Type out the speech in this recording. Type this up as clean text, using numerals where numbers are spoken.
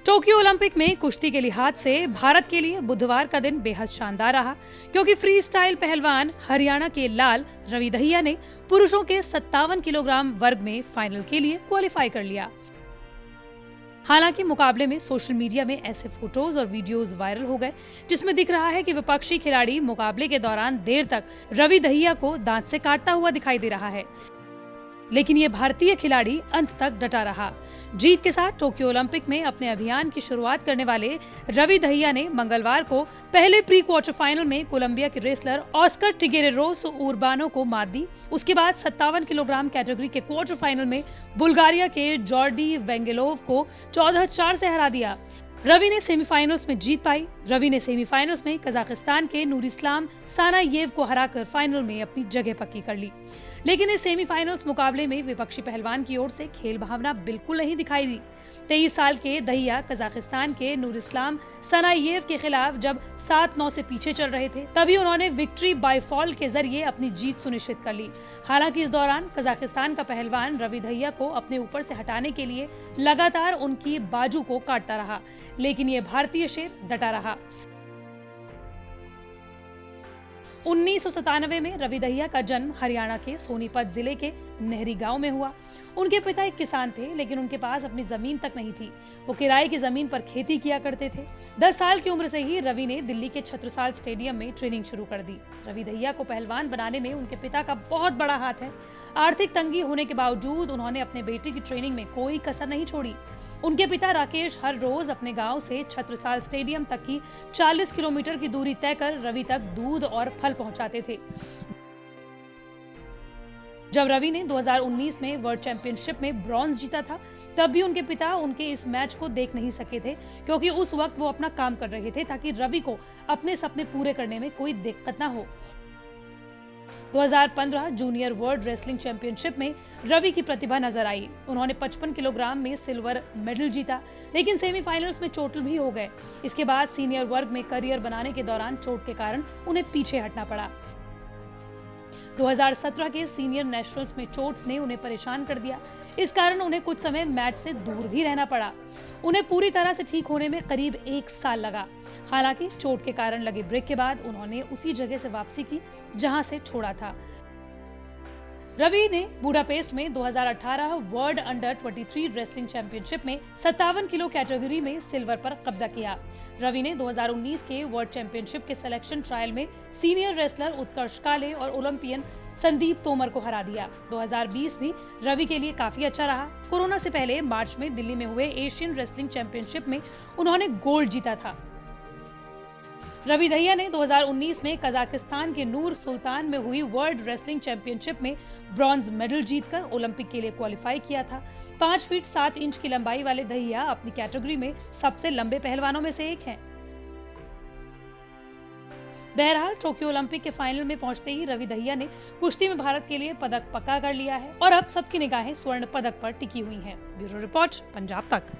Tokyo Olympic में कुश्ती के लिहाज से भारत के लिए बुधवार का दिन बेहद शानदार रहा, क्योंकि फ्री स्टाइल पहलवान हरियाणा के लाल रवि दहिया ने पुरुषों के 57 किलोग्राम वर्ग में फाइनल के लिए क्वालिफाई कर लिया। हालांकि मुकाबले में सोशल मीडिया में ऐसे फोटोज और वीडियोस वायरल हो गए जिसमें दिख रहा है कि विपक्षी खिलाड़ी मुकाबले के दौरान देर तक रवि दहिया को दांत से काटता हुआ दिखाई दे रहा है, लेकिन ये भारतीय खिलाड़ी अंत तक डटा रहा। जीत के साथ टोक्यो ओलंपिक में अपने अभियान की शुरुआत करने वाले रवि दहिया ने मंगलवार को पहले प्री क्वार्टर फाइनल में कोलंबिया के रेसलर ऑस्कर टिगेरेरोस उर्बानो को मात दी। उसके बाद 57 किलोग्राम कैटेगरी के क्वार्टर फाइनल में बुल्गारिया के जॉर्डी वेंगेलोव को 14-4 से हरा दिया। रवि ने सेमीफाइनल्स में जीत पाई। रवि ने सेमीफाइनल्स में कजाकिस्तान के नूरिस्लाम सानायेव को हराकर फाइनल में अपनी जगह पक्की कर ली, लेकिन इस सेमीफाइनल्स मुकाबले में विपक्षी पहलवान की ओर से खेल भावना बिल्कुल नहीं दिखाई दी। 23 साल के दहिया कजाकिस्तान के नूरिस्लाम सानायेव के खिलाफ जब 7-9 से पीछे चल रहे थे, तभी उन्होंने विक्ट्री बाय फॉल के जरिए अपनी जीत सुनिश्चित कर ली। हालांकि इस दौरान कजाकिस्तान का पहलवान रवि दहिया को अपने ऊपर से हटाने के लिए लगातार उनकी बाजू को काटता रहा, लेकिन ये भारतीय शेर डटा रहा। 1997 में रवि दहिया का जन्म हरियाणा के सोनीपत जिले के नहरी गांव में हुआ। उनके पिता एक किसान थे, लेकिन उनके पास अपनी जमीन तक नहीं थी। वो किराए की जमीन पर खेती किया करते थे। 10 साल की उम्र से ही रवि ने दिल्ली के छत्रसाल स्टेडियम में ट्रेनिंग शुरू कर दी। रवि दहिया को पहलवान बनाने में उनके पिता का बहुत बड़ा हाथ है। आर्थिक तंगी होने के बावजूद उन्होंने अपने बेटे की ट्रेनिंग में कोई कसर नहीं छोड़ी। उनके पिता राकेश हर रोज अपने गांव से छत्रसाल स्टेडियम तक की 40 किलोमीटर की दूरी तय कर रवि तक दूध और फल पहुंचाते थे। जब रवि ने 2019 में वर्ल्ड चैंपियनशिप में ब्रॉन्ज जीता था, तब भी उनके पिता उनके इस मैच को देख नहीं सके थे, क्योंकि उस वक्त वो अपना काम कर रहे थे ताकि रवि को अपने सपने पूरे करने में कोई दिक्कत ना हो। 2015 जूनियर वर्ल्ड रेसलिंग चैंपियनशिप में रवि की प्रतिभा नजर आई। उन्होंने 55 किलोग्राम में सिल्वर मेडल जीता, लेकिन सेमीफाइनल्स में चोटिल भी हो गए। इसके बाद सीनियर वर्ग में करियर बनाने के दौरान चोट के कारण उन्हें पीछे हटना पड़ा। 2017 के सीनियर नेशनल्स में चोट्स ने उन्हें परेशान कर दिया। इस कारण उन्हें कुछ समय मैच से दूर भी रहना पड़ा। उन्हें पूरी तरह से ठीक होने में करीब 1 साल लगा। हालांकि चोट के कारण लगे ब्रेक के बाद उन्होंने उसी जगह से वापसी की जहां से छोड़ा था। रवि ने बुडापेस्ट में 2018 वर्ल्ड अंडर 23 रेसलिंग चैंपियनशिप में 57 किलो कैटेगरी में सिल्वर पर कब्जा किया। रवि ने 2019 के वर्ल्ड चैंपियनशिप के सिलेक्शन ट्रायल में सीनियर रेसलर उत्कर्ष काले और ओलंपियन संदीप तोमर को हरा दिया। 2020 भी रवि के लिए काफी अच्छा रहा। कोरोना से पहले मार्च में दिल्ली में हुए एशियन रेसलिंग चैंपियनशिप में उन्होंने गोल्ड जीता था। रवि दहिया ने 2019 में कजाकिस्तान के नूर सुल्तान में हुई वर्ल्ड रेसलिंग चैंपियनशिप में ब्रॉन्ज मेडल जीतकर ओलंपिक के लिए क्वालिफाई किया था। 5 फीट 7 इंच की लंबाई वाले दहिया अपनी कैटेगरी में सबसे लंबे पहलवानों में से एक हैं। बहरहाल टोक्यो ओलंपिक के फाइनल में पहुंचते ही रवि दहिया ने कुश्ती में भारत के लिए पदक पक्का कर लिया है और अब सबकी निगाहें स्वर्ण पदक पर टिकी हुई हैं। ब्यूरो रिपोर्ट, पंजाब तक।